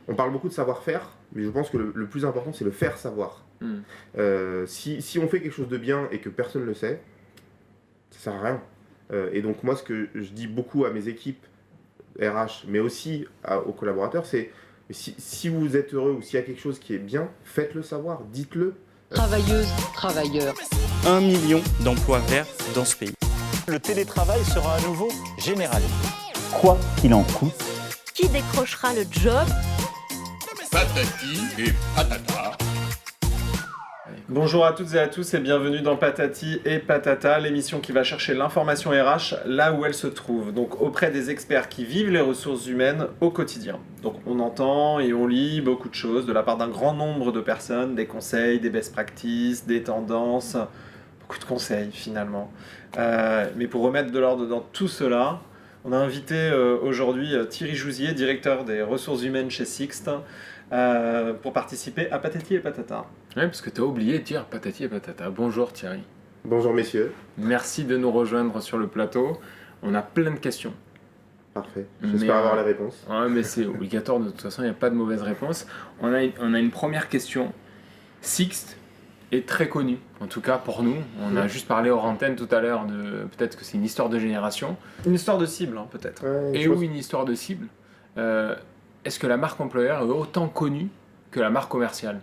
on parle beaucoup de savoir-faire, mais je pense que le plus important, c'est le faire savoir. Si on fait quelque chose de bien et que personne ne le sait, ça sert à rien. Et donc moi, ce que je dis beaucoup à mes équipes RH, mais aussi aux collaborateurs, c'est si vous êtes heureux ou s'il y a quelque chose qui est bien, faites-le savoir, dites-le. Travailleuses, travailleurs. 1 million d'emplois verts dans ce pays. Le télétravail sera à nouveau général. Quoi qu'il en coûte. Qui décrochera le job? Patati et patata. Bonjour à toutes et à tous et bienvenue dans Patati et Patata, l'émission qui va chercher l'information RH là où elle se trouve, donc auprès des experts qui vivent les ressources humaines au quotidien. Donc on entend et on lit beaucoup de choses de la part d'un grand nombre de personnes, des conseils, des best practices, des tendances, beaucoup de conseils finalement. Mais pour remettre de l'ordre dans tout cela, on a invité aujourd'hui Thierry Jouzier, directeur des ressources humaines chez Sixt, pour participer à Patati et Patata. Oui, parce que tu as oublié de dire Patati et Patata. Bonjour Thierry. Bonjour messieurs. Merci de nous rejoindre sur le plateau. On a plein de questions. Parfait. J'espère avoir les réponses. Ouais, mais c'est obligatoire, de toute façon, il n'y a pas de mauvaise réponse. On a une première question. Sixt est très connu, en tout cas pour nous. On a juste parlé hors antenne tout à l'heure de peut-être que c'est une histoire de génération. Une histoire de cible, hein, peut-être. Et ou une histoire de cible. Est-ce que la marque employeur est autant connue que la marque commerciale ?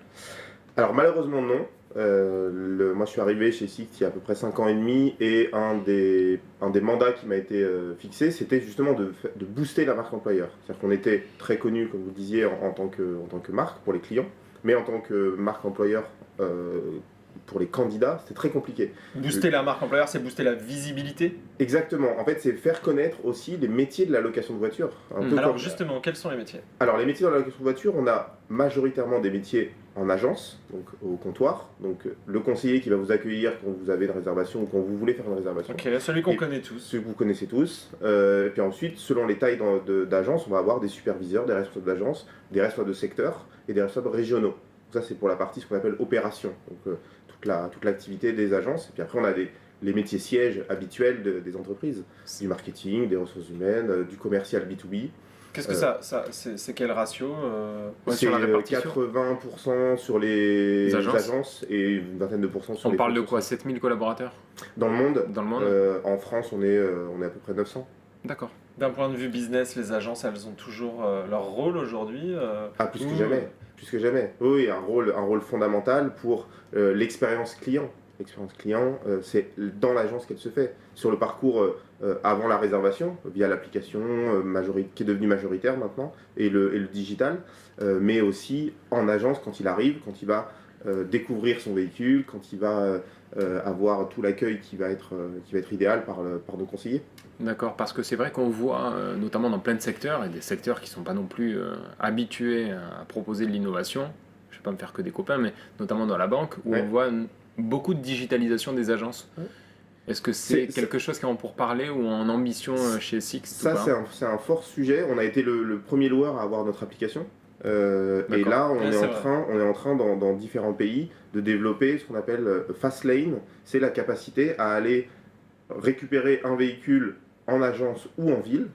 Alors malheureusement non. Moi je suis arrivé chez Sixt il y a à peu près 5 ans et demi et un des mandats qui m'a été fixé, c'était justement de booster la marque employeur. C'est-à-dire qu'on était très connu, comme vous le disiez, en tant que marque pour les clients, mais en tant que marque employeur pour les candidats, c'était très compliqué. Booster la marque employeur, c'est booster la visibilité ? Exactement. En fait, c'est faire connaître aussi les métiers de la location de voiture. Alors justement, quels sont les métiers ? Alors les métiers dans la location de voiture, on a majoritairement des métiers en agence, donc au comptoir. Donc le conseiller qui va vous accueillir quand vous avez une réservation ou quand vous voulez faire une réservation. Ok, celui qu'on connaît tous. Celui que vous connaissez tous. Et puis ensuite, selon les tailles d'agence, on va avoir des superviseurs, des responsables d'agence, des responsables de secteur et des responsables régionaux. Donc ça, c'est pour la partie ce qu'on appelle opération. Donc toute l'activité des agences. Et puis après, on a les métiers sièges habituels des entreprises, du marketing, des ressources humaines, du commercial B2B. Qu'est-ce que c'est quel ratio c'est sur la répartition ? 80% sur les agences et une vingtaine de pourcents sur les... On parle de quoi ? 7000 collaborateurs ? Dans le monde. Dans le monde. En France, on est à peu près 900. D'accord. D'un point de vue business, les agences, elles ont toujours leur rôle aujourd'hui plus que jamais. Plus que jamais. Oui, un rôle fondamental pour l'expérience client. L'expérience client, c'est dans l'agence qu'elle se fait. Sur le parcours avant la réservation, via l'application qui est devenue majoritaire maintenant, et le digital, mais aussi en agence quand il arrive, quand il va découvrir son véhicule, quand il va avoir tout l'accueil qui va être idéal par nos conseillers. D'accord, parce que c'est vrai qu'on voit, notamment dans plein de secteurs, et des secteurs qui ne sont pas non plus habitués à proposer de l'innovation, je ne vais pas me faire que des copains, mais notamment dans la banque, où on voit beaucoup de digitalisation des agences. Est-ce que c'est quelque chose qui est en pourparlers ou en ambition chez Sixt ? Ça, c'est un fort sujet. On a été le premier loueur à avoir notre application. Et là, on est en train dans différents pays de développer ce qu'on appelle Fastlane. C'est la capacité à aller récupérer un véhicule en agence ou en ville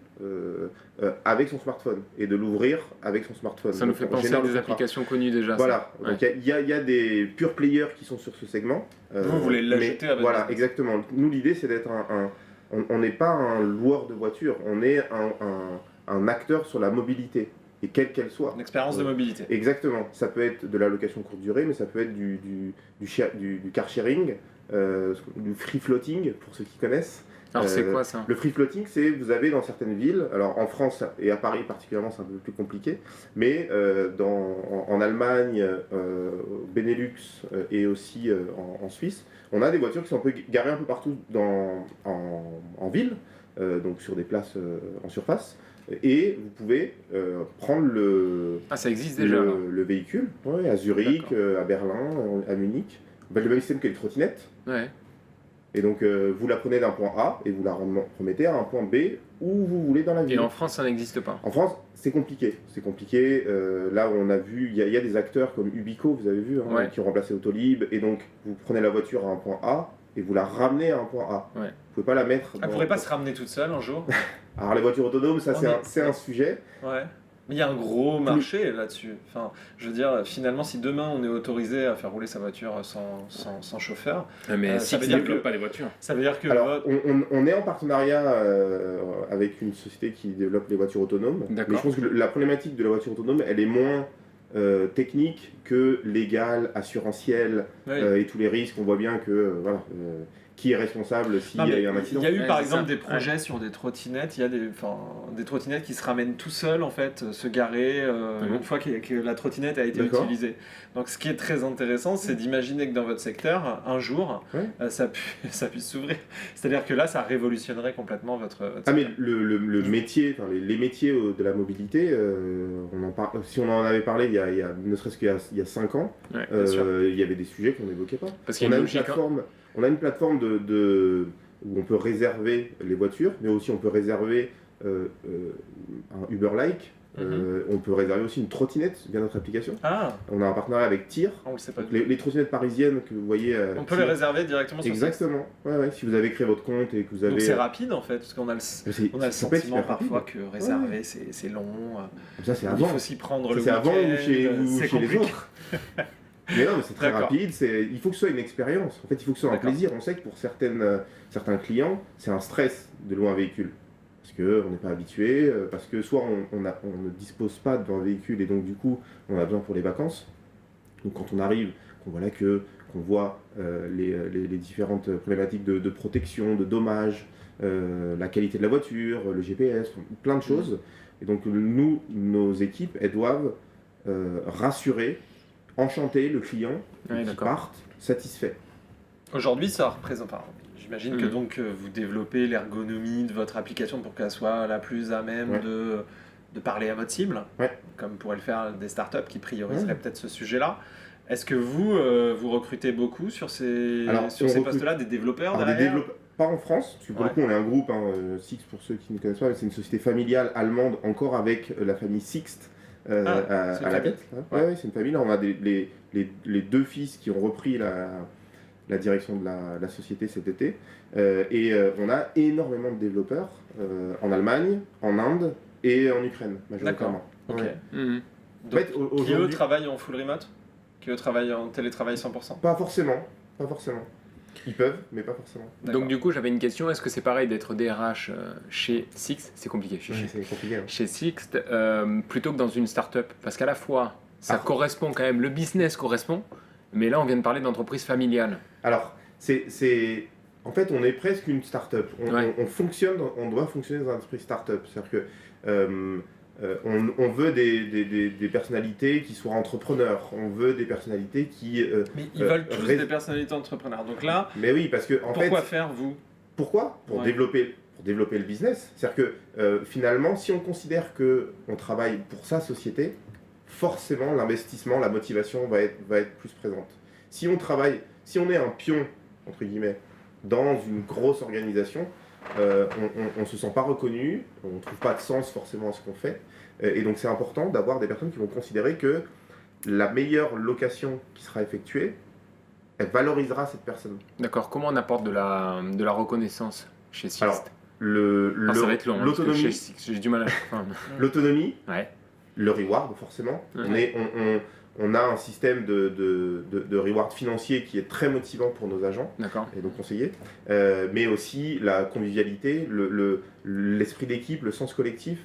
avec son smartphone et de l'ouvrir avec son smartphone. Ça nous fait penser à des applications connues déjà. Voilà, donc il y a des pure players qui sont sur ce segment. Vous voulez l'ajouter à votre Voilà, business. exactement. Nous, l'idée, c'est d'être on n'est pas un loueur de voiture, on est un acteur sur la mobilité. Et quelle qu'elle soit. Une expérience de mobilité. Exactement. Ça peut être de la location courte durée, mais ça peut être du car sharing, du free floating, pour ceux qui connaissent. Alors c'est quoi ça ? Le free floating, c'est vous avez dans certaines villes, alors en France et à Paris particulièrement, c'est un peu plus compliqué, mais en Allemagne, au Benelux et aussi en Suisse, on a des voitures qui sont garées un peu partout en ville, donc sur des places en surface. Et vous pouvez prendre ça existe déjà, le véhicule à Zurich, à Berlin, à Munich. Le même système que les trottinettes. Ouais. Et donc vous la prenez d'un point A et vous la remettez à un point B où vous voulez dans la ville. Et en France, ça n'existe pas. En France, c'est compliqué. C'est compliqué. Là, on a vu, il y a des acteurs comme Ubico, vous avez vu, qui ont remplacé Autolib. Et donc, vous prenez la voiture à un point A et vous la ramenez à un point A. Ouais. Vous pouvez pas la mettre... Elle pourrait pas se ramener toute seule un jour ? Alors les voitures autonomes, ça c'est un sujet. Ouais. Mais il y a un gros marché là-dessus. Enfin, je veux dire, finalement, si demain on est autorisé à faire rouler sa voiture sans chauffeur, Mais ça si veut tu dire développes que- pas les voitures. ça veut dire que Alors, on est en partenariat avec une société qui développe les voitures autonomes. D'accord. Mais je pense que la problématique de la voiture autonome, elle est moins technique que légale, assurantielle Oui. et tous les risques. On voit bien que qui est responsable s'il Non, y mais a eu un accident. il y a eu Ouais, par c'est exemple ça. des projets sur des trottinettes. Il y a des trottinettes qui se ramènent tout seuls en fait, se garer Mhm. une fois que la trottinette a été D'accord. utilisée. Donc ce qui est très intéressant, c'est d'imaginer que dans votre secteur, un jour, Ouais. ça puisse s'ouvrir. C'est-à-dire que là, ça révolutionnerait complètement votre Ah mais secteur. le métier, enfin, les métiers de la mobilité, si on en avait parlé il y a ne serait-ce qu'il y a 5 ans, Ouais, bien sûr. il y avait des sujets qu'on n'évoquait pas. Parce qu'il y a une logique. On a une plateforme où on peut réserver les voitures, mais aussi on peut réserver un Uber-like. On peut réserver aussi une trottinette via notre application. Ah, On a un partenariat avec TIR. on le sait pas. Donc, les trottinettes parisiennes que vous voyez. On peut TIR. les réserver directement sur le site. Exactement. Ouais. Si vous avez créé votre compte et que vous avez. Donc c'est rapide en fait, parce qu'on a le Ça peut être sentiment super rapide. parfois que réserver c'est long. Comme ça, c'est Il avant. faut s'y prendre Ça, le c'est avant ou week-end, chez les compliqué. autres. Mais non, mais c'est très D'accord. rapide. Il faut que ce soit une expérience. En fait, il faut que ce soit un D'accord. plaisir. On sait que pour certains clients, c'est un stress de louer un véhicule. Parce qu'on n'est pas habitué, parce que soit on ne dispose pas d'un véhicule et donc du coup, on a besoin pour les vacances. Donc quand on arrive, qu'on voit les différentes problématiques de protection, de dommages, la qualité de la voiture, le GPS, plein de choses. Et donc nous, nos équipes, elles doivent rassurer, enchanter le client, Ouais, qui d'accord. parte satisfait. Aujourd'hui, ça représente. Enfin, j'imagine que Mhm. donc vous développez l'ergonomie de votre application pour qu'elle soit la plus à même Ouais. de parler à votre cible, Ouais. comme pourraient le faire des startups qui prioriseraient Ouais. peut-être ce sujet-là. Est-ce que vous recrutez beaucoup sur ces, Alors, sur on ces recrute- postes-là, des développeurs Alors, des derrière développeurs, pas en France, parce que pour Ouais. le coup on est un groupe, Sixt pour ceux qui ne connaissent pas, c'est une société familiale allemande encore avec la famille Sixt c'est une à la famille. tête. Ouais, c'est une famille. Là, on a les deux fils qui ont repris la direction de la société cet été. On a énormément de développeurs en Allemagne, en Inde et en Ukraine, majoritairement. Ok. Ouais. Mhm. Donc, En fait, qui eux aujourd'hui, travaillent en full remote? Qui eux travaillent en télétravail 100%? pas forcément. Ils peuvent, mais pas forcément. D'accord. Donc du coup, j'avais une question. Est-ce que c'est pareil d'être DRH chez Sixt? C'est compliqué. C'est compliqué. Hein. Chez Sixt, plutôt que dans une start-up, parce qu'à la fois, ça Ah. correspond quand même, le business correspond, mais là, on vient de parler d'entreprise familiale. Alors, en fait, on est presque une start-up. Ouais. On doit fonctionner dans un esprit start-up. C'est-à-dire que on veut des personnalités qui soient entrepreneurs. On veut des personnalités qui. Mais ils veulent tous rés- des personnalités entrepreneurs. Donc là, Mais oui, parce que en pourquoi fait, faire vous? pourquoi Pour Ouais. développer le business. C'est-à-dire que finalement, si on considère que on travaille pour sa société, forcément l'investissement, la motivation va être plus présente. Si on est un pion entre guillemets dans une grosse organisation, on ne se sent pas reconnu, on ne trouve pas de sens forcément à ce qu'on fait, et donc c'est important d'avoir des personnes qui vont considérer que la meilleure location qui sera effectuée, elle valorisera cette personne. D'accord. Comment on apporte de la reconnaissance chez Sixt? Alors, Ça va être long. hein, parce que l'autonomie, chez Sixt, j'ai du mal à... Enfin, l'autonomie, ouais. le reward forcément. Ouais. On a un système de reward financier qui est très motivant pour nos agents D'accord. et nos conseillers, mais aussi la convivialité, l'esprit d'équipe, le sens collectif.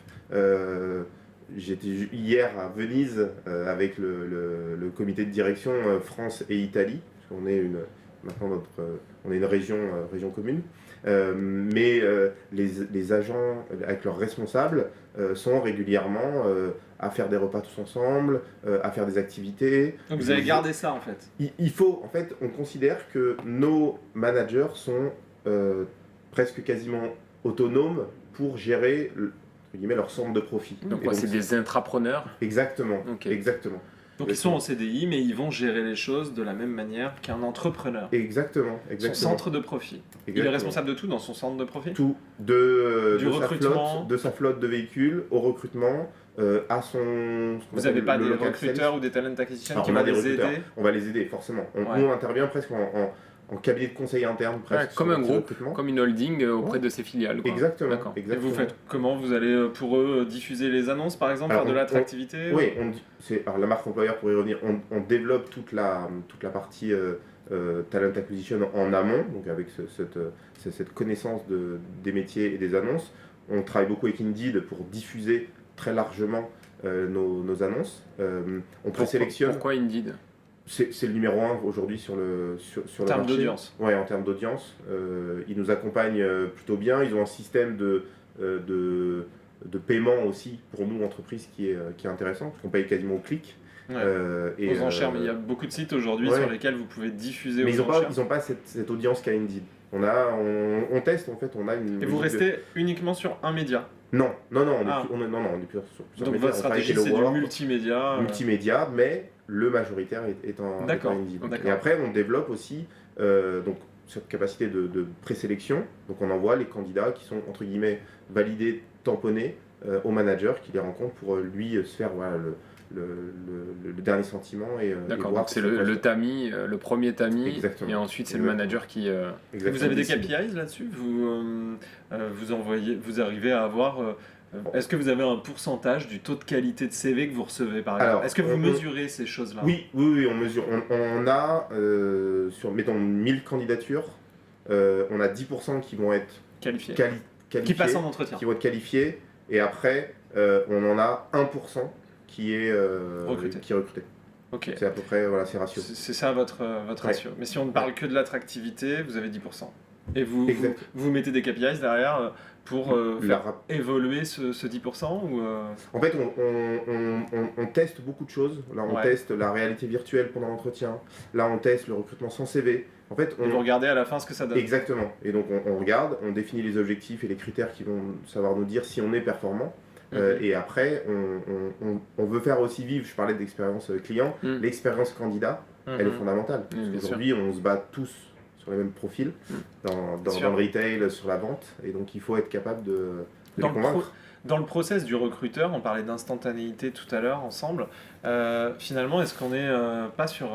J'étais hier à Venise avec le comité de direction France et Italie, parce qu'on est maintenant on est une région commune. Mais les agents avec leurs responsables sont régulièrement à faire des repas tous ensemble, à faire des activités. Donc vous avez gardé ça en fait. Il faut, en fait, on considère que nos managers sont presque quasiment autonomes pour gérer entre guillemets, leur centre de profit. Donc, Et ouais, c'est des intrapreneurs. Exactement, Ok. exactement. Donc ils sont en CDI, mais ils vont gérer les choses de la même manière qu'un entrepreneur. Exactement, Son exactement. centre de profit. Il est Exactement. responsable de tout dans son centre de profit? Tout, Du recrutement. de sa flotte de véhicules au recrutement, à son. Vous n'avez pas le des local recruteurs sales. ou des talent acquisition Alors, qui on a vont des les recruteurs. aider? On va les aider, forcément. Ouais. Nous, on intervient presque en cabinet de conseil interne presque. Comme sur un le groupe, recrutement. comme une holding auprès de ses filiales. Quoi. Exactement. D'accord. Et exactement. vous faites comment? Vous allez pour eux diffuser les annonces par exemple, Alors, faire de l'attractivité? Oui, alors la marque employeur, pour y revenir, on développe toute la partie talent acquisition en amont, donc avec cette connaissance des métiers et des annonces. On travaille beaucoup avec Indeed pour diffuser très largement nos annonces. On présélectionne. Pourquoi Indeed? C'est le numéro 1 aujourd'hui sur le termes marché. d'audience. Ouais, en termes d'audience. Ils nous accompagnent plutôt bien. Ils ont un système de paiement aussi pour nous, entreprises, qui est intéressant, parce qu'on paye quasiment au clic. Ouais. Et, aux enchères, mais il y a beaucoup de sites aujourd'hui ouais. sur lesquels vous pouvez diffuser Mais aux enchères. ils n'ont pas cette audience qu'a Indeed. On teste, en fait, on a une... Et vous restez uniquement sur un média? Non, on est Ah. on est plusieurs sur Donc médias. votre On travaille stratégie chez c'est du Hello Work, multimédia. multimédia, mais le majoritaire est en Indeed. D'accord. Et après, on développe aussi donc, cette capacité de présélection. Donc on envoie les candidats qui sont, entre guillemets, validés, tamponnés au manager qui les rencontre pour lui se faire voilà, le dernier sentiment. Et D'accord, voir donc c'est si ça passe. le tamis, le premier tamis, Exactement. et ensuite c'est le Exactement. manager qui... Exactement. Vous avez des décide. KPIs là-dessus? Vous arrivez à avoir... est-ce que vous avez un pourcentage du taux de qualité de CV que vous recevez par exemple? Alors, Est-ce que vous mesurez ces choses-là? Oui, on mesure. On a, sur, mettons, 1000 candidatures, on a 10% qui vont être Qualifié. qualifiés, Qui passe en entretien. qui vont être qualifiés, et après, on en a 1% qui est Recruté. recruté. Ok. C'est à peu près, voilà, c'est ratio. C'est ça votre ratio. Mais si on ne parle que de l'attractivité, vous avez 10%. Et Exact. vous mettez des KPIs derrière pour La faire rap- évoluer ce 10% ou En fait, on teste beaucoup de choses. Là, on Ouais. teste la réalité virtuelle pendant l'entretien. Là, on teste le recrutement sans CV. En fait, et vous regardez à la fin ce que ça donne? Exactement. Et donc, on regarde, on définit les objectifs et les critères qui vont savoir nous dire si on est performant. Et après, on veut faire aussi vivre, je parlais d'expérience client, l'expérience candidat, elle est fondamentale. Bien Parce sûr. qu'aujourd'hui, on se bat tous sur les mêmes profils dans Sûr. le retail, sur la vente. Et donc, il faut être capable de les Dans le convaincre. Dans le process du recruteur, on parlait d'instantanéité tout à l'heure ensemble. Finalement, est-ce qu'on n'est pas sur...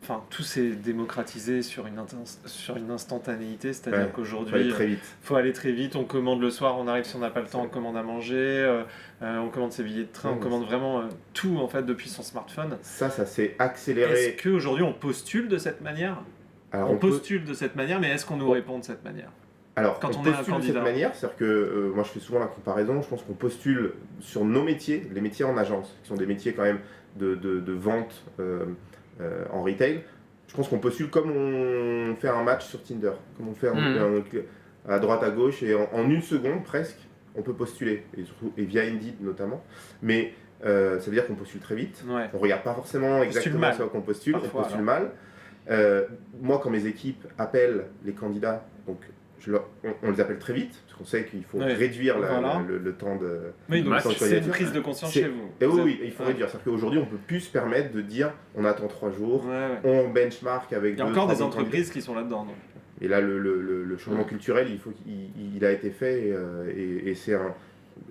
Enfin, tout s'est démocratisé sur une instantanéité, c'est-à-dire Ouais, faut qu'aujourd'hui, aller très vite. faut aller très vite, on commande le soir, on arrive si on n'a pas le temps, on commande à manger, on commande ses billets de train, on commande vraiment tout en fait depuis son smartphone. Ça s'est Est-ce accéléré. qu'aujourd'hui on postule de cette manière? Alors, On postule de cette manière, mais est-ce qu'on nous répond de cette manière? Alors, quand on on est un postule de cette candidat. manière, c'est-à-dire que moi je fais souvent la comparaison, je pense qu'on postule sur nos métiers, les métiers en agence, qui sont des métiers quand même de vente en retail. Je pense qu'on postule comme on fait un match sur Tinder, comme on fait à droite à gauche, et en une seconde presque, on peut postuler, et via Indeed notamment. Mais ça veut dire qu'on postule très vite. Ouais. On regarde pas forcément exactement mal. ce qu'on postule, Parfois, on postule mal. Moi, quand mes équipes appellent les candidats, donc on les appelle très vite, parce qu'on sait qu'il faut Ouais. réduire Voilà. le temps de... Oui, donc Match. c'est une candidature. prise de conscience C'est- chez vous. Et Vous oui, êtes- oui, il faut Ouais. réduire. C'est-à-dire qu'aujourd'hui, on peut plus se permettre de dire on attend 3 jours, Ouais, ouais. on benchmark avec Il y a deux, encore trois des autres entreprises qui sont là-dedans. donc. candidats. Et là, le changement culturel, il a été fait, et c'est un...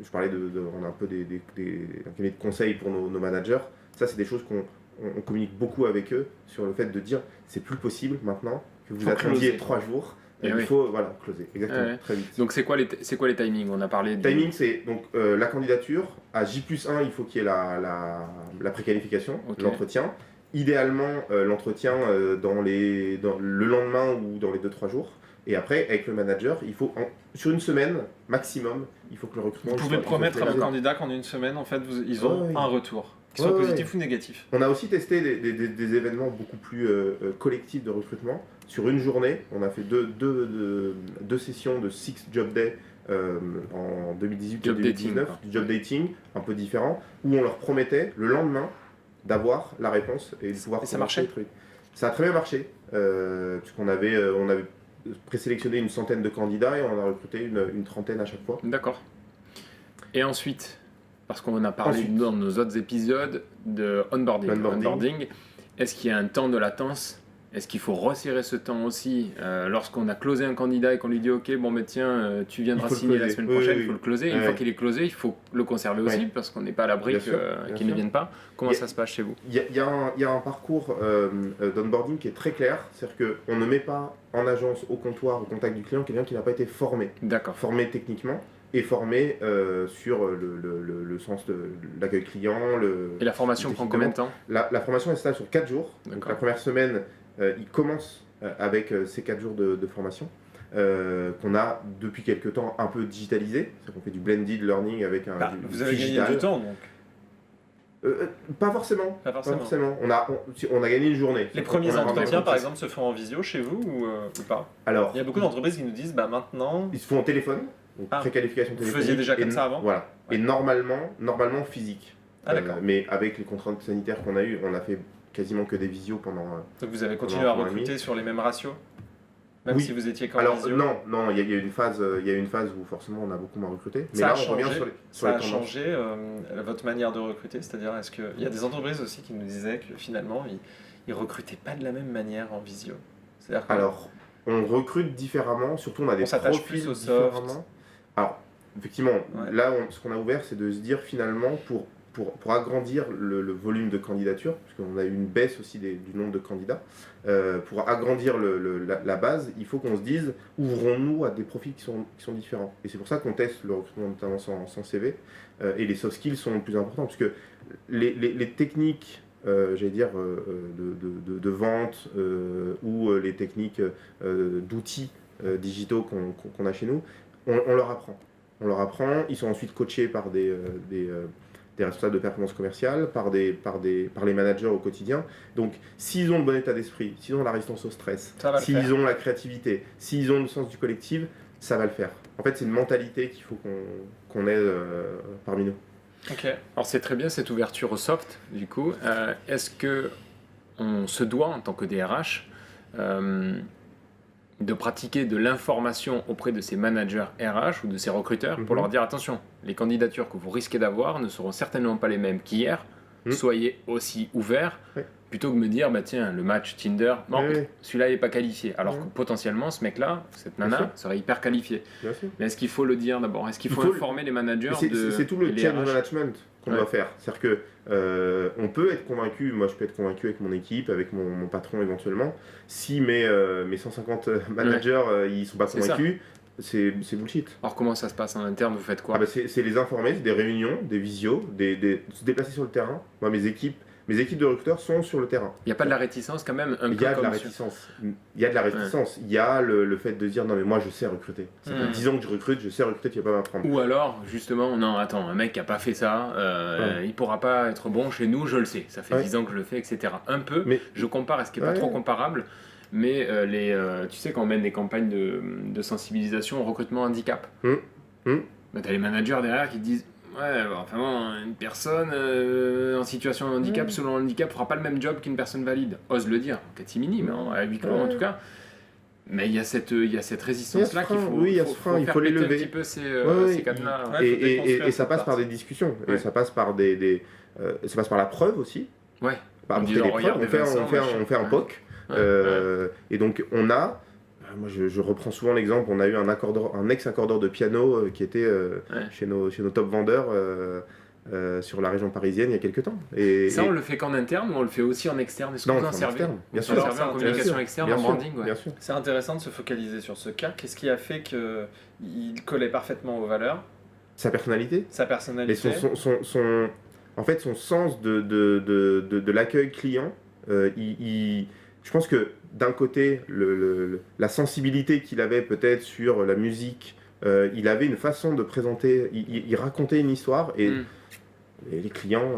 Je parlais on a un peu un cabinet de conseil pour nos managers. Ça, c'est des choses on communique beaucoup avec eux sur le fait de dire c'est plus possible maintenant que vous Faut attendiez closer. 3 jours. Et Il oui. faut closer, exactement, Ouais. très vite. Donc c'est quoi les timings? On a parlé Le timing, c'est donc la candidature. À J+1, il faut qu'il y ait la préqualification, Ok. l'entretien. Idéalement, l'entretien le lendemain ou dans les 2-3 jours. Et après, avec le manager, il faut sur une semaine maximum, il faut que le recrutement... Vous pouvez soit promettre à vos fait. candidats qu'en une semaine, en fait, ils ont Ouais, ouais. un retour, qu'il soit Ouais, ouais. positif ou négatif. On a aussi testé des événements beaucoup plus collectifs de recrutement. Sur une journée, on a fait deux sessions de 6 job day en 2018 et Job dating, 2019, quoi. du job dating un peu différent, où on leur promettait le lendemain d'avoir la réponse et de pouvoir Et ça commencer marchait les trucs. Ça a très bien marché, puisqu'on avait présélectionné une centaine de candidats et on en a recruté une trentaine à chaque fois. D'accord. Et ensuite, parce qu'on a parlé Ensuite. dans nos autres épisodes de onboarding. L'onboarding. Est-ce qu'il y a un temps de latence est-ce qu'il faut resserrer ce temps aussi lorsqu'on a closé un candidat et qu'on lui dit ok bon mais tiens tu viendras signer la semaine prochaine, il faut le closer, une fois qu'il est closé il faut le conserver aussi parce qu'on n'est pas à l'abri qu'il ne vienne pas. Comment ça se passe chez vous? Il y a un parcours d'onboarding qui est très clair, c'est-à-dire qu'on ne met pas en agence, au comptoir, au contact du client quelqu'un qui n'a pas été formé. D'accord. Formé techniquement et formé sur le sens de l'accueil client. Et la formation prend combien de temps? La formation est stable sur 4 jours. Donc, la première semaine, il commence avec ces 4 jours de formation qu'on a depuis quelques temps un peu digitalisé. C'est-à-dire qu'on fait du blended learning avec un vous avez gagné du temps donc? Pas forcément. On a gagné une journée. Les premiers entretiens, par exemple, se font en visio chez vous ou pas? Alors, il y a beaucoup d'entreprises qui nous disent maintenant. Ils se font au téléphone, donc préqualification téléphonique. Vous faisiez déjà comme ça avant? Voilà. Ouais. Et normalement physique. D'accord. Mais avec les contraintes sanitaires qu'on a eues, on a fait quasiment que des visios pendant. Donc vous avez continué à recruter sur les mêmes ratios? Même si vous étiez qu'en visio? Non, il y a eu une phase où forcément on a beaucoup moins recruté. Mais ça là, a changé, on revient sur les ça a changé votre manière de recruter? C'est-à-dire, est-ce qu'il y a des entreprises aussi qui nous disaient que finalement, ils recrutaient pas de la même manière en visio? Alors, on recrute différemment, surtout on a des profils plus au différemment. Alors, effectivement, là, ce qu'on a ouvert, c'est de se dire finalement, pour agrandir le volume de candidatures, parce qu'on a eu une baisse aussi du nombre de candidats, pour agrandir la base, il faut qu'on se dise, ouvrons-nous à des profils qui sont différents. Et c'est pour ça qu'on teste le recrutement notamment sans CV, et les soft skills sont le plus importants, parce que les techniques, j'allais dire, de vente, ou les techniques d'outils digitaux qu'on a chez nous, on leur apprend. Ils sont ensuite coachés par des responsables de performance commerciale, par les managers au quotidien. Donc, s'ils ont le bon état d'esprit, s'ils ont la résistance au stress, s'ils ont la créativité, s'ils ont le sens du collectif, ça va le faire. En fait, c'est une mentalité qu'il faut qu'on ait parmi nous. Ok. Alors, c'est très bien cette ouverture au soft, du coup. Est-ce qu'on se doit, en tant que DRH, de pratiquer de l'information auprès de ces managers RH ou de ces recruteurs pour leur dire attention, les candidatures que vous risquez d'avoir ne seront certainement pas les mêmes qu'hier, soyez aussi ouverts, plutôt que de me dire bah tiens, le match Tinder, non, celui-là il n'est pas qualifié, alors que potentiellement ce mec-là, cette nana, serait hyper qualifié. Mais est-ce qu'il faut le dire d'abord? Est-ce qu'il faut informer les managers c'est tout le change management qu'on doit faire. C'est-à-dire que on peut être convaincu, moi je peux être convaincu avec mon équipe, avec mon patron éventuellement, si mes 150 managers ils sont pas convaincus, c'est bullshit. Alors comment ça se passe en interne, vous faites quoi? C'est les informer, c'est des réunions, des visios, se déplacer sur le terrain. Moi mes équipes de recruteurs sont sur le terrain. Il n'y a pas de la réticence quand même? Il y a de la réticence. Il y a de la réticence. Il y a le fait de dire non mais moi je sais recruter. Ça fait 10 ans que je recrute, je sais recruter, tu vas pas m'apprendre. Ou alors justement, non attends, un mec qui a pas fait ça, il pourra pas être bon chez nous, je le sais. Ça fait 10 ans que je le fais, etc. Un peu, mais je compare à ce qui n'est pas trop comparable. Mais tu sais quand on mène des campagnes de sensibilisation au recrutement handicap, bah, tu as les managers derrière qui disent ouais, enfin bon, une personne en situation de handicap, selon le handicap, fera pas le même job qu'une personne valide. Ose le dire, en catimini, mais à huis clos en tout cas. Mais il y a cette résistance-là qu'il faut, il faut les lever. Un petit peu ces cadenas. Et ça passe par des discussions. Et ça passe par ça passe par la preuve aussi. Ouais. On fait un POC. Et donc on a... Moi, je reprends souvent l'exemple, on a eu un ex-accordeur de piano qui était chez nos top vendeurs sur la région parisienne il y a quelques temps. Et on le fait qu'en interne ou on le fait aussi en externe? Est-ce que vous en servez? Bien sûr. En communication externe, en branding. Bien sûr. C'est intéressant de se focaliser sur ce cas. Qu'est-ce qui a fait qu'il collait parfaitement aux valeurs? Sa personnalité. Et en fait, son sens de l'accueil client, je pense que d'un côté, la sensibilité qu'il avait peut-être sur la musique, il avait une façon de présenter, il racontait une histoire et les clients,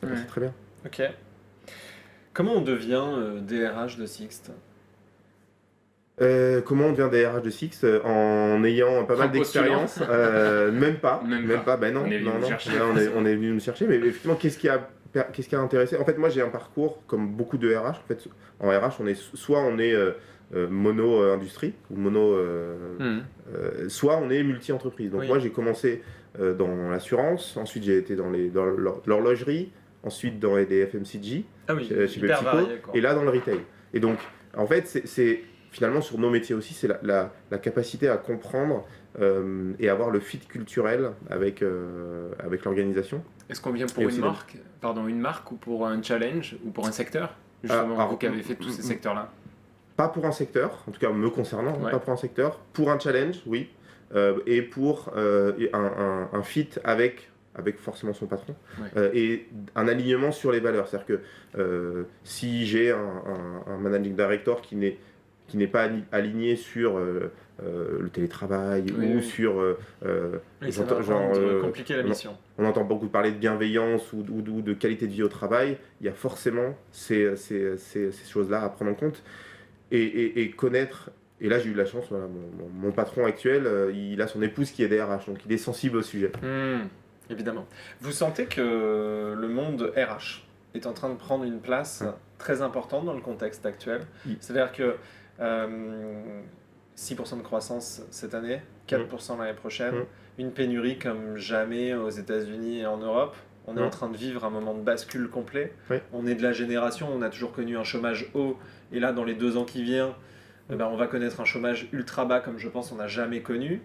ça passait très bien. Ok. Comment on devient DRH de Sixt? Comment on devient DRH de Sixt? En ayant pas mal d'expérience. Même pas. Ben non, on est venu nous chercher, mais effectivement, qu'est-ce qui a intéressé? En fait, moi j'ai un parcours comme beaucoup de RH. En fait, en RH, soit on est mono-industrie, ou soit on est multi-entreprise. Donc moi j'ai commencé dans l'assurance, ensuite j'ai été dans l'horlogerie, ensuite dans les FMCG, chez PepsiCo, et là dans le retail. Et donc, en fait, c'est finalement sur nos métiers aussi, c'est la capacité à comprendre et avoir le fit culturel avec l'organisation. Est-ce qu'on vient Et pour aussi une marque ou pour un challenge ou pour un secteur? Justement, alors, vous qui avez fait tous ces secteurs-là. Pas pour un secteur, en tout cas me concernant, Ouais. pas pour un secteur. Pour un challenge, oui. Et pour un fit avec forcément son patron. Ouais. Et un alignement sur les valeurs. C'est-à-dire que si j'ai un managing director qui n'est pas aligné sur le télétravail Oui, ou oui. sur... Oui, ça va rendre compliqué la mission. On entend beaucoup parler de bienveillance ou de qualité de vie au travail. Il y a forcément ces choses-là à prendre en compte et connaître. Et là, j'ai eu de la chance, voilà, mon patron actuel, il a son épouse qui est DRH, donc il est sensible au sujet. Évidemment. Vous sentez que le monde RH est en train de prendre une place très importante dans le contexte actuel. Oui. C'est-à-dire que 6% de croissance cette année, 4% l'année prochaine, une pénurie comme jamais aux États-Unis et en Europe. On est en train de vivre un moment de bascule complet. Oui. On est de la génération, on a toujours connu un chômage haut, et là, dans les 2 ans qui viennent, on va connaître un chômage ultra bas comme je pense on n'a jamais connu.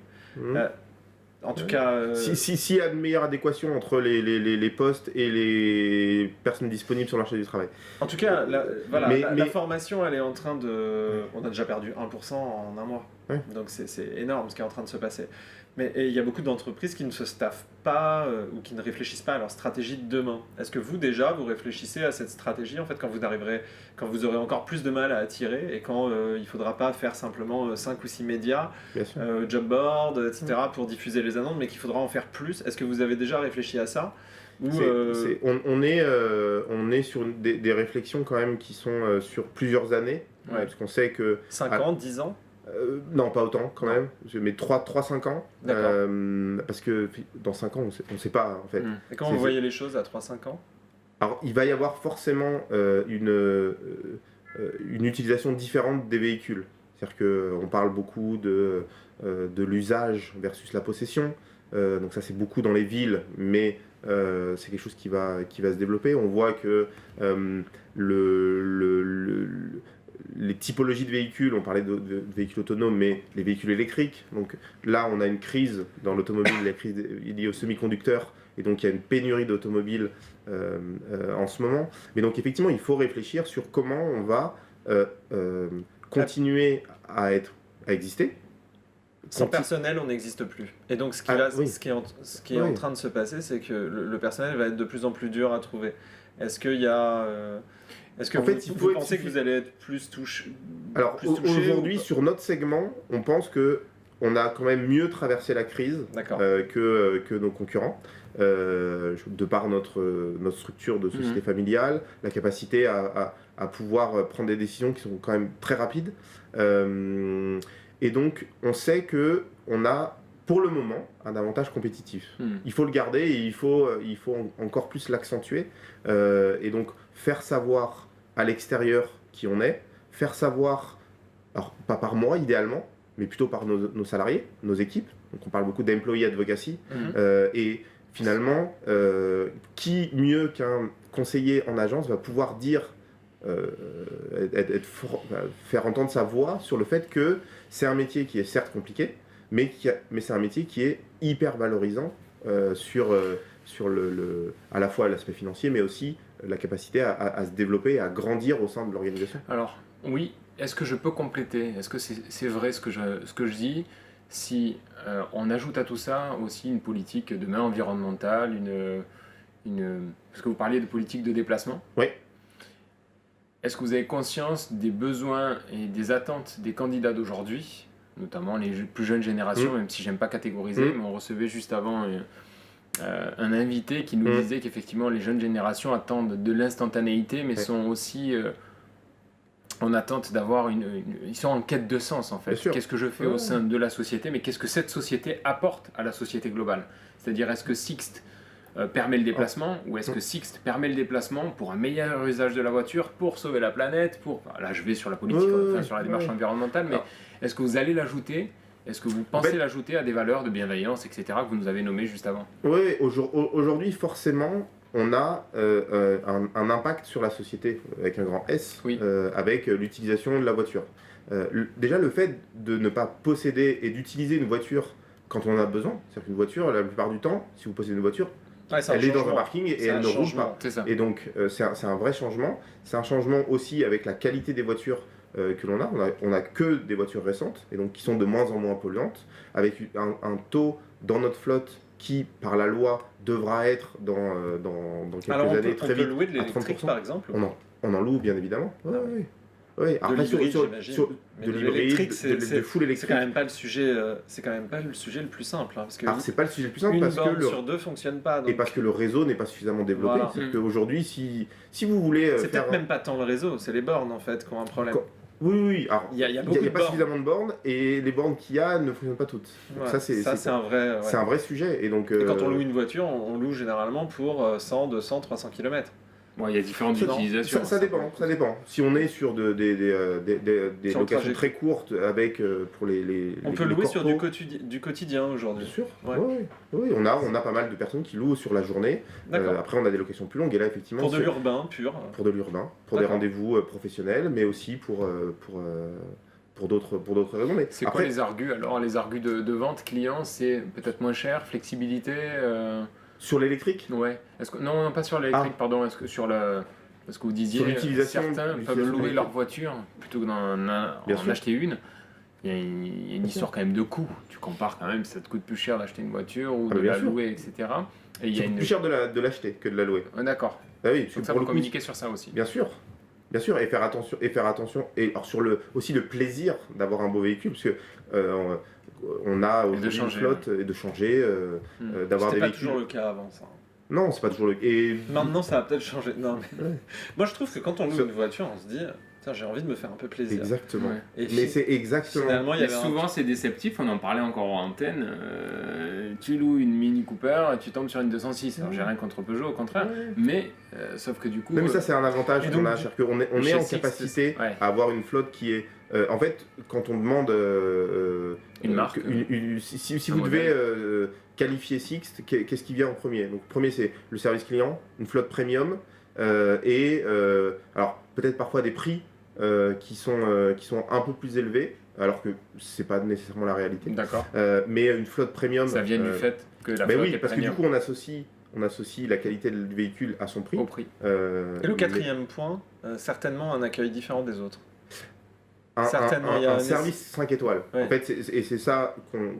En tout cas... S'il y a une meilleure adéquation entre les postes et les personnes disponibles sur le marché du travail. En tout cas, la Mais- formation, elle est en train de... On a déjà perdu 1% en un mois. Ouais. Donc c'est énorme ce qui est en train de se passer. Mais il y a beaucoup d'entreprises qui ne se staffent pas ou qui ne réfléchissent pas à leur stratégie de demain. Est-ce que vous réfléchissez à cette stratégie en fait, quand vous aurez encore plus de mal à attirer et quand il ne faudra pas faire simplement 5 ou 6 médias, Bien sûr. job board, etc. pour diffuser les annonces, mais qu'il faudra en faire plus. Est-ce que vous avez déjà réfléchi à ça ou, On est sur des réflexions quand même qui sont sur plusieurs années, Ouais. parce qu'on sait que... 5 ans, 10 ans? Non, pas autant quand même, mais 3-5 ans, D'accord. parce que dans 5 ans, on sait pas en fait. Et comment vous voyez les choses à 3-5 ans? Alors, il va y avoir forcément une utilisation différente des véhicules. C'est-à-dire qu'on parle beaucoup de l'usage versus la possession. Donc ça, c'est beaucoup dans les villes, mais c'est quelque chose qui va se développer. On voit que les typologies de véhicules, on parlait de véhicules autonomes, mais les véhicules électriques. Donc là, on a une crise dans l'automobile, la crise liée aux semi-conducteurs. Et donc, il y a une pénurie d'automobiles en ce moment. Mais donc, effectivement, il faut réfléchir sur comment on va continuer à exister. Sans personnel, on n'existe plus. Et donc, ce qui est en train de se passer, c'est que le personnel va être de plus en plus dur à trouver. Est-ce qu'il y a... Est-ce que vous pensez que vous allez être plus touché? Alors, aujourd'hui, sur notre segment, on pense qu'on a quand même mieux traversé la crise que nos concurrents. De par notre structure de société familiale, la capacité à pouvoir prendre des décisions qui sont quand même très rapides. Et donc, on sait qu'on a, pour le moment, un avantage compétitif. Il faut le garder et il faut encore plus l'accentuer. Et donc, faire savoir à l'extérieur qui on est, faire savoir, alors pas par moi idéalement, mais plutôt par nos salariés, nos équipes. Donc, on parle beaucoup d'employee advocacy. Et finalement, qui mieux qu'un conseiller en agence va pouvoir dire, faire entendre sa voix sur le fait que c'est un métier qui est certes compliqué, mais c'est un métier qui est hyper valorisant sur à la fois l'aspect financier, mais aussi la capacité à se développer, à grandir au sein de l'organisation. Alors, oui, est-ce que je peux compléter? Est-ce que c'est vrai ce que je dis? Si on ajoute à tout ça aussi une politique de main environnementale, parce que vous parliez de politique de déplacement. Oui. Est-ce que vous avez conscience des besoins et des attentes des candidats d'aujourd'hui, notamment les plus jeunes générations, même si j'aime pas catégoriser, mais on recevait juste avant un invité qui nous disait qu'effectivement les jeunes générations attendent de l'instantanéité, mais sont aussi en attente d'avoir ils sont en quête de sens en fait. Qu'est-ce que je fais au sein de la société, mais qu'est-ce que cette société apporte à la société globale? C'est-à-dire, est-ce que Sixt permet le déplacement, ou est-ce que Sixt permet le déplacement pour un meilleur usage de la voiture, pour sauver la planète, là je vais sur la politique, sur la démarche environnementale, mais est-ce que vous allez l'ajouter? Est-ce que vous pensez l'ajouter à des valeurs de bienveillance, etc., que vous nous avez nommées juste avant? Oui, aujourd'hui, forcément, on a un impact sur la société, avec un grand S, Oui. avec l'utilisation de la voiture. Déjà, le fait de ne pas posséder et d'utiliser une voiture quand on en a besoin, c'est-à-dire qu'une voiture, la plupart du temps, si vous possédez une voiture, Ouais, c'est un elle est dans un changement. parking et C'est elle un ne roule changement. pas. C'est ça. Et donc, c'est un vrai changement. C'est un changement aussi avec la qualité des voitures que l'on a. On a que des voitures récentes, et donc qui sont de moins en moins polluantes, avec un taux dans notre flotte qui, par la loi, devra être dans quelques Alors, années on très peut vite louer de à l'électrique, 30%. par exemple. On en loue, bien évidemment. Ouais, ouais. Ouais, De après, l'hybride, j'imagine. Mais de de l'hybride, l'électrique, de c'est full c'est électrique. quand même pas le sujet. C'est quand même pas le sujet le plus simple, hein, parce que Alors, c'est pas le sujet le plus simple une parce que borne sur deux fonctionne pas. Donc et parce que le réseau n'est pas suffisamment développé. Voilà. C'est qu'aujourd'hui, si vous voulez c'est faire peut-être même pas tant le réseau, c'est les bornes en fait qui ont un problème. Oui. Alors, Il y a il n'y beaucoup de a pas bornes. suffisamment de bornes et les bornes qu'il y a ne fonctionnent pas toutes. Donc Ouais, ça, c'est un vrai. Ouais. c'est un vrai sujet. Et donc, Et quand on loue une voiture, on loue généralement pour 100, 200, 300 km. Bon, il y a différentes Non, utilisations. ça dépend. Si on est sur des Sur le locations trajet. très courtes avec pour les On peut les louer sur corpos, du quotidien aujourd'hui. Bien sûr. Ouais. Oui, on a pas mal de personnes qui louent sur la journée. D'accord. Après, on a des locations plus longues et là, effectivement, Pour de c'est- l'urbain pur. pour de l'urbain, pour des D'accord. rendez-vous professionnels, mais aussi pour d'autres raisons. Mais C'est quoi les argus alors? Les argus de vente client, c'est peut-être moins cher, flexibilité sur l'électrique, Ouais. Non, pas sur l'électrique, pardon. Est-ce que sur le. Parce que vous disiez, Sur l'utilisation- certains peuvent l'utilisation louer électrique. leur voiture plutôt que d'en Bien sûr. acheter une. Il y a une histoire quand même de coût. Tu compares quand même, ça te coûte plus cher d'acheter une voiture ou Ah, de bien la sûr. louer, etc. Et il y a c'est une. plus cher de l'acheter que de la louer. Ah, d'accord. Ah oui, parce que Donc ça, pour vous le coup, communiquez sur ça aussi. bien sûr, et faire attention, et alors sur aussi le plaisir d'avoir un beau véhicule, parce que on a aujourd'hui une changer, flotte et de changer, d'avoir C'était des pas véhicules. toujours le cas avant ça. Non, c'est pas toujours le. Et Maintenant, ça a peut-être changé. Non, mais... Ouais. Moi, je trouve que quand on loue Sur- une voiture, on se dit, tiens, j'ai envie de me faire un peu plaisir. exactement. Ouais. Et Mais c'est exactement. finalement, il y Mais avait souvent, c'est déceptif. On en parlait encore en antenne. Tu loues une Mini Cooper et tu tombes sur une 206. Alors, j'ai rien contre Peugeot, au contraire. Mais sauf que du coup. Non, mais ça, c'est un avantage Et qu'on donc, a, c'est-à-dire qu'on est, on le est en châssis, capacité ouais. à avoir une flotte qui est. En fait, quand on demande. Une marque, si un vous devez modèle. qualifier Sixt, qu'est-ce qui vient en premier? Donc, premier, c'est le service client, une flotte premium, alors peut-être parfois des prix qui sont un peu plus élevés, alors que c'est pas nécessairement la réalité. D'accord. Mais une flotte premium. Ça vient du fait que la Mais flotte oui, est parce que du premium coup, on associe la qualité du véhicule à son prix. au prix. Et le mais quatrième point, certainement un accueil différent des autres. un certainement, il y a un un service 5 étoiles. Ouais. En fait, c'est ça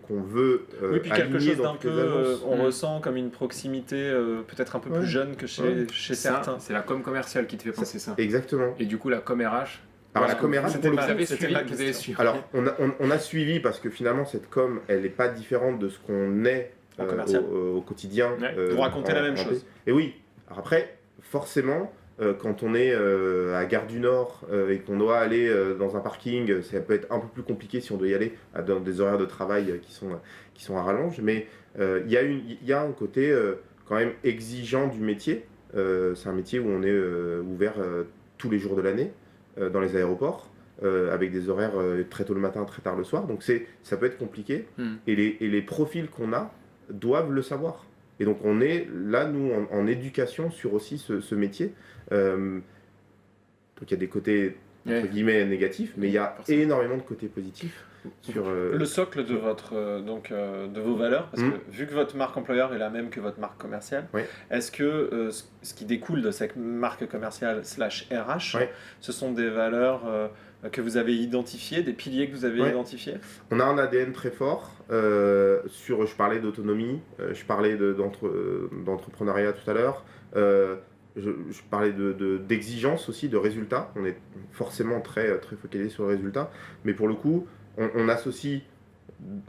qu'on veut Oui, puis quelque aligner chose dans d'un toutes peu, les agences. on ressent comme une proximité peut-être un peu Ouais. plus jeune que chez Ouais. certains. C'est la com commerciale qui te fait penser ça. Exactement. Et du coup, la com RH. Alors la Voilà, com RH, c'était pour le ma- coup, Vous avez c'était suivi, ma vous avez question. suivi. alors on a suivi parce que finalement cette com, elle n'est pas différente de ce qu'on est En commercial. au quotidien. Ouais. Vous racontez la même chose. Et oui. Alors après, forcément, quand on est à Gare du Nord et qu'on doit aller dans un parking, ça peut être un peu plus compliqué si on doit y aller dans des horaires de travail qui sont à rallonge. Mais il y a un côté quand même exigeant du métier. C'est un métier où on est ouvert tous les jours de l'année dans les aéroports. Avec des horaires très tôt le matin, très tard le soir. Donc ça peut être compliqué. Et les profils qu'on a doivent le savoir. Et donc on est là, nous, en éducation sur aussi ce métier. Donc il y a des côtés, entre guillemets, négatifs, mais il y a Forcément. énormément de côtés positifs. Sur, Le socle de de vos valeurs, parce que vu que votre marque employeur est la même que votre marque commerciale, Oui. est-ce que ce qui découle de cette marque commerciale / RH, Oui. ce sont des valeurs que vous avez identifiées, des piliers que vous avez Oui. identifiés? On a un ADN très fort. Je parlais d'autonomie, je parlais d'entrepreneuriat tout à l'heure. Je parlais d'exigence aussi, de résultats. On est forcément très focalisé sur le résultat. Mais pour le coup, on associe,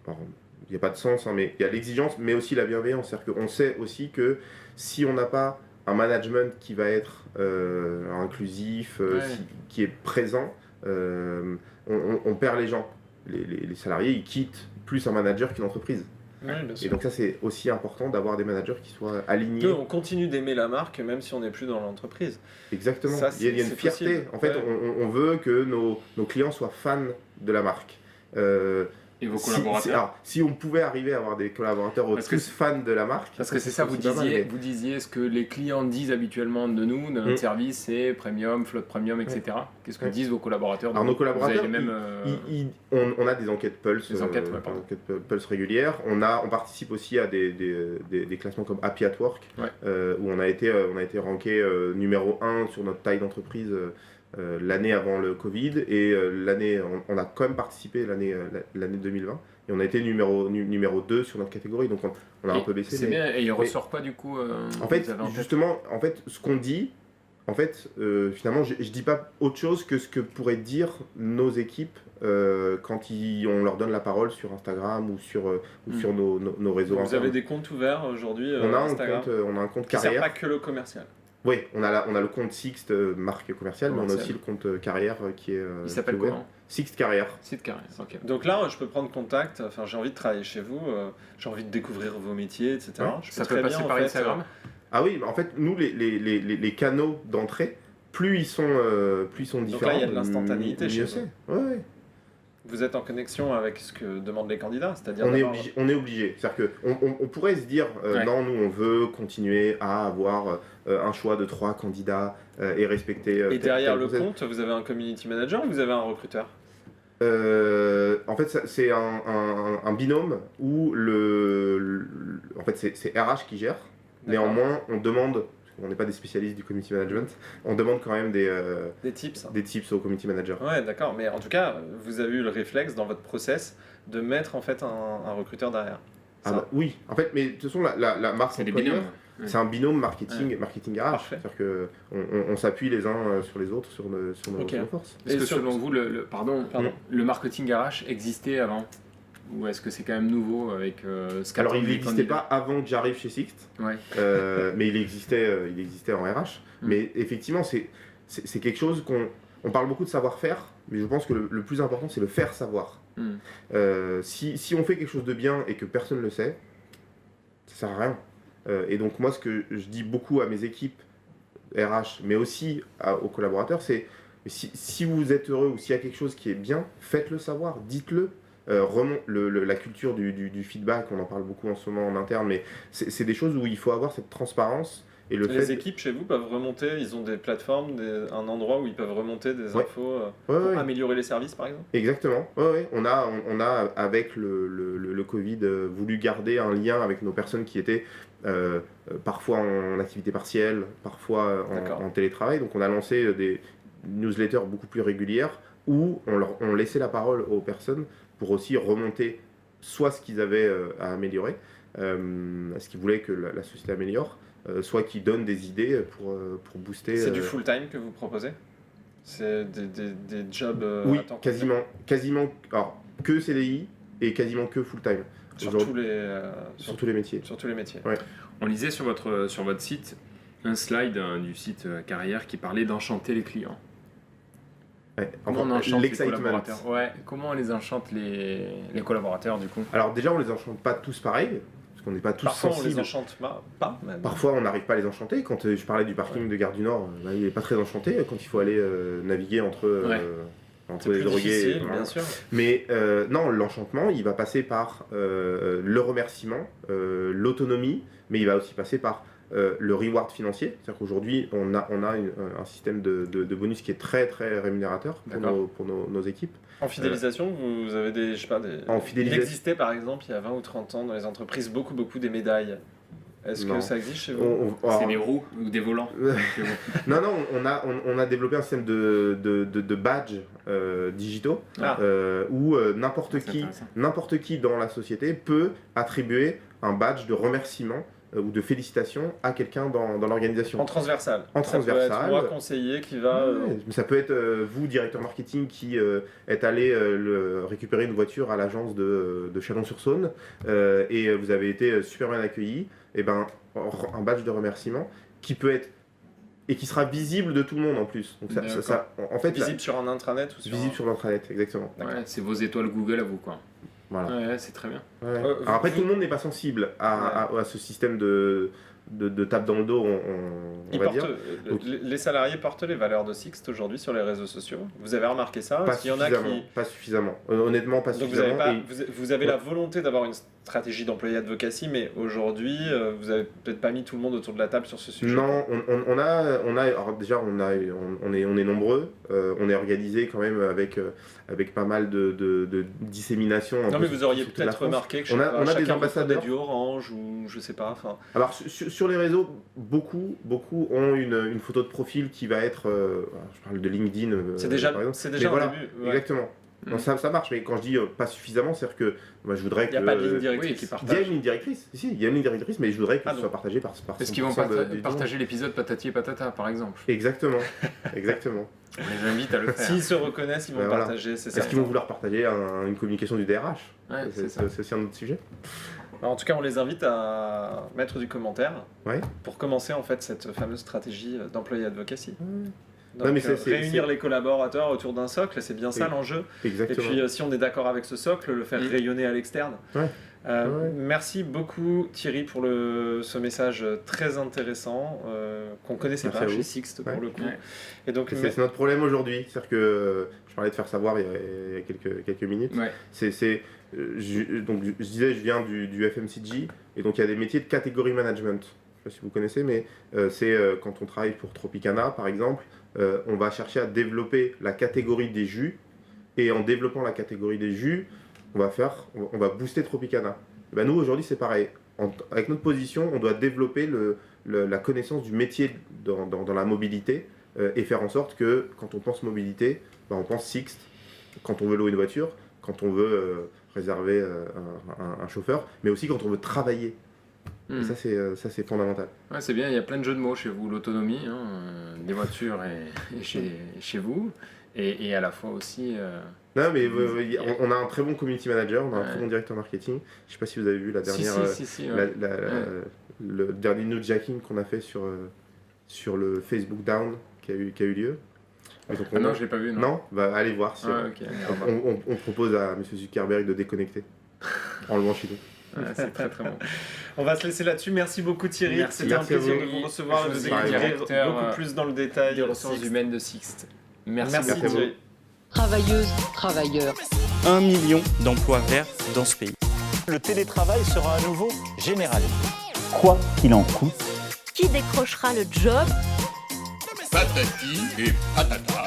alors, il n'y a pas de sens, hein, mais il y a l'exigence, mais aussi la bienveillance. C'est-à-dire qu'on sait aussi que si on n'a pas un management qui va être inclusif, qui est présent, on perd les gens. Les salariés, ils quittent plus un manager qu'une entreprise. Oui, bien sûr. Et donc ça, c'est aussi important d'avoir des managers qui soient alignés. On continue d'aimer la marque même si on n'est plus dans l'entreprise. Exactement. Ça, il y a une c'est fierté. possible. En fait, Ouais. on veut que nos clients soient fans de la marque. Et vos Si, collaborateurs alors, si on pouvait arriver à avoir des collaborateurs Parce que tous fans de la marque, Parce que c'est ça, vous pas mal, mais- disiez ce que les clients disent habituellement de nous, de notre service, c'est premium, flotte premium, etc. Qu'est-ce que disent vos collaborateurs? Alors nos Vous collaborateurs, avez les mêmes, on a des enquêtes Pulse, Des enquêtes, ouais, pardon. Pulse régulières. On participe aussi à des classements comme Happy at Work, où on a été ranké numéro 1 sur notre taille d'entreprise l'année avant le Covid, et on a quand même participé l'année 2020. Et on a été numéro 2 sur notre catégorie, donc on a un peu baissé. C'est bien, et il ressort quoi du coup En fait, vous avez en tête justement, ce qu'on dit, finalement, je dis pas autre chose que ce que pourraient dire nos équipes quand on leur donne la parole sur Instagram ou sur nos réseaux. Vous internes. avez des comptes ouverts aujourd'hui On a Instagram un compte qui ne sert carrière. pas que le commercial. Oui, on a le compte Sixt marque commerciale, mais on a aussi le compte carrière qui est. Il s'appelle qui est ouvert. comment? Sixt Carrière. Site carré, ok. Donc là, je peux prendre contact, enfin j'ai envie de travailler chez vous, j'ai envie de découvrir vos métiers, etc. Ouais. Je Ça très peut bien, passer en par fait, Instagram? Ah oui, en fait, nous, les canaux d'entrée, plus ils sont différents. Donc là, il y a de l'instantanéité mieux chez c'est. vous. Ouais. Vous êtes en connexion avec ce que demandent les candidats, c'est-à-dire On est d'avoir- obligé. On est obligé. C'est-à-dire qu'on pourrait se dire, Ouais. non, nous, on veut continuer à avoir un choix de 3 candidats et respecter. Et tel- derrière tel le process. compte, vous avez un community manager ou vous avez un recruteur? En fait, c'est un binôme où en fait, c'est RH qui gère. D'accord. Néanmoins, on demande, parce qu'on n'est pas des spécialistes du community management, on demande quand même Des tips. des tips au community manager. Ouais, d'accord. Mais en tout cas, vous avez eu le réflexe dans votre process de mettre en fait un recruteur derrière. Ah Ça. bah, oui, en fait, mais de toute façon, la marque C'est des employeur, binômes. Ouais. c'est un binôme marketing RH. Parfait. C'est-à-dire qu'on s'appuie les uns sur les autres sur nos Ok. forces. Est-ce Et que sur- selon vous, Pardon. le marketing RH existait avant? Ou est-ce que c'est quand même nouveau avec ce Alors, il qu'attendent les n'existait candidats? pas avant que j'arrive chez Sixt, Ouais. mais il existait en RH. Mais effectivement, c'est quelque chose on parle beaucoup de savoir-faire, mais je pense que le plus important, c'est le faire savoir. Si on fait quelque chose de bien et que personne ne le sait, ça sert à rien. Et donc moi, ce que je dis beaucoup à mes équipes RH, mais aussi aux collaborateurs, c'est si vous êtes heureux ou s'il y a quelque chose qui est bien, faites-le savoir, dites-le. La culture du feedback, on en parle beaucoup en ce moment en interne, mais c'est des choses où il faut avoir cette transparence. Et Les équipes chez vous peuvent remonter, ils ont des plateformes, un endroit où ils peuvent remonter des Ouais. infos Ouais, pour ouais. améliorer les services par exemple? Exactement. Ouais. On a avec le Covid voulu garder un lien avec nos personnes qui étaient parfois en activité partielle, parfois D'accord. en télétravail. Donc on a lancé des newsletters beaucoup plus régulières où on laissait la parole aux personnes pour aussi remonter soit ce qu'ils avaient à améliorer, ce qu'ils voulaient que la société améliore, soit qu'ils donnent des idées pour booster. C'est du full-time que vous proposez? C'est des jobs Oui, à temps complet quasiment. Alors, que CDI et quasiment que full-time. sur Aujourd'hui, tous les, sur tous les métiers. sur tous les métiers. Ouais. On lisait sur votre site un slide du site Carrière qui parlait d'enchanter les clients. Ouais. Comment Enfin, on enchante les l'excitement. collaborateurs? Ouais, comment on les enchante les collaborateurs du coup? Alors déjà, on les enchante pas tous pareil, parce qu'on n'est pas tous Parfois on sensibles. les enchante pas même. Parfois, on n'arrive pas à les enchanter. Quand je parlais du parking de Gare du Nord, il n'est pas très enchanté quand il faut aller naviguer entre C'est les plus drogués. difficile, Voilà. bien sûr. Mais non, l'enchantement, il va passer par le remerciement, l'autonomie, mais il va aussi passer par le reward financier. C'est-à-dire qu'aujourd'hui, on a un système de bonus qui est très très rémunérateur pour nos équipes. En fidélisation, vous avez des, je sais pas, En il fidélisation, existait par exemple il y a 20 ou 30 ans dans les entreprises beaucoup des médailles. Est-ce que Non. ça existe chez vous? C'est des roues ou des volants? Non, on a développé un système de badges digitaux où n'importe qui dans la société peut attribuer un badge de remerciement ou de félicitations à quelqu'un dans l'organisation. En transversal. En Ça peut transversal. être moi conseiller qui va. Ouais, mais ça peut être vous, directeur marketing, qui êtes allé récupérer une voiture à l'agence de Chalon-sur-Saône et vous avez été super bien accueilli. Et ben, un badge de remerciement qui peut être et qui sera visible de tout le monde en plus. Donc en fait, visible sur un intranet ou sur visible sur l'intranet, exactement. Ouais, c'est vos étoiles Google à vous quoi. Voilà. Ouais, c'est très bien. Ouais. Alors après, tout le monde n'est pas sensible à ce système de de tape dans le dos, on va dire. Les salariés portent les valeurs de Sixt aujourd'hui sur les réseaux sociaux. Vous avez remarqué ça? Pas Est-ce qu'il y en a suffisamment, pas suffisamment. Honnêtement, pas Donc suffisamment. vous avez la volonté d'avoir une stratégie d'employé advocacy, mais aujourd'hui, vous avez peut-être pas mis tout le monde autour de la table sur ce sujet. Non, alors déjà on est nombreux, on est organisé quand même avec pas mal de dissémination. Non mais vous auriez peut-être remarqué que on a des ambassadeurs du Orange ou je sais pas. Enfin. Alors sur les réseaux, beaucoup ont une photo de profil qui va être, je parle de LinkedIn. C'est déjà par exemple. un début. Ouais. Exactement. Non, ça marche, mais quand je dis pas suffisamment, c'est-à-dire que moi je voudrais que. Il n'y a pas de ligne directrice qui Il y partage. a une ligne directrice, si, il y a une ligne directrice, mais je voudrais que ce soit partagé par Est-ce qu'ils vont 100% du partager l'épisode Patati et Patata, par exemple? Exactement, exactement. On les invite à le faire. S'ils se reconnaissent, ils vont Voilà. partager, c'est Est-ce qu'ils vont vouloir partager une communication du DRH? Ouais, C'est aussi un autre sujet. En tout cas, on les invite à mettre du commentaire Ouais. pour commencer en fait cette fameuse stratégie d'employé advocacy. Donc, Non, mais réunir les collaborateurs autour d'un socle, c'est bien ça l'enjeu. Exactement. Et puis si on est d'accord avec ce socle, le faire rayonner à l'externe. Ouais. Merci beaucoup Thierry pour ce message très intéressant qu'on connaissait Merci pas à vous. chez Sixt pour le coup. Ouais. Et donc C'est notre problème aujourd'hui, c'est-à-dire que je parlais de faire savoir il y a quelques minutes. Ouais. Donc je disais, je viens du FMCG et donc il y a des métiers de catégorie management. Je ne sais pas si vous connaissez, mais c'est quand on travaille pour Tropicana par exemple, on va chercher à développer la catégorie des jus et en développant la catégorie des jus, on va booster Tropicana. Et ben nous aujourd'hui c'est pareil. Avec notre position, on doit développer la connaissance du métier dans la mobilité et faire en sorte que quand on pense mobilité, ben on pense Sixt, quand on veut louer une voiture, quand on veut réserver un chauffeur, mais aussi quand on veut travailler. Et ça c'est fondamental. Ouais, c'est bien, il y a plein de jeux de mots chez vous, l'autonomie, des voitures et chez vous, et à la fois aussi... Non mais on a un très bon community manager, on a un très bon directeur marketing. Je sais pas si vous avez vu la dernière, le dernier newsjacking qu'on a fait sur le Facebook Down qui a eu lieu. Donc, non, je l'ai pas vu. Non, bah, allez voir. Okay, on propose à M. Zuckerberg de déconnecter en le chez nous. C'est très très bon. On va se laisser là-dessus. Merci beaucoup Thierry. C'était un Merci à plaisir vous. de vous recevoir et de Je suis découvrir directeur, beaucoup plus dans le détail des ressources humaines de Sixt. Merci Merci beaucoup. Thierry. Travailleuses, travailleurs. 1 million d'emplois verts dans ce pays. Le télétravail sera à nouveau généralisé. Quoi qu'il en coûte. Qui décrochera le job? Patati et patata.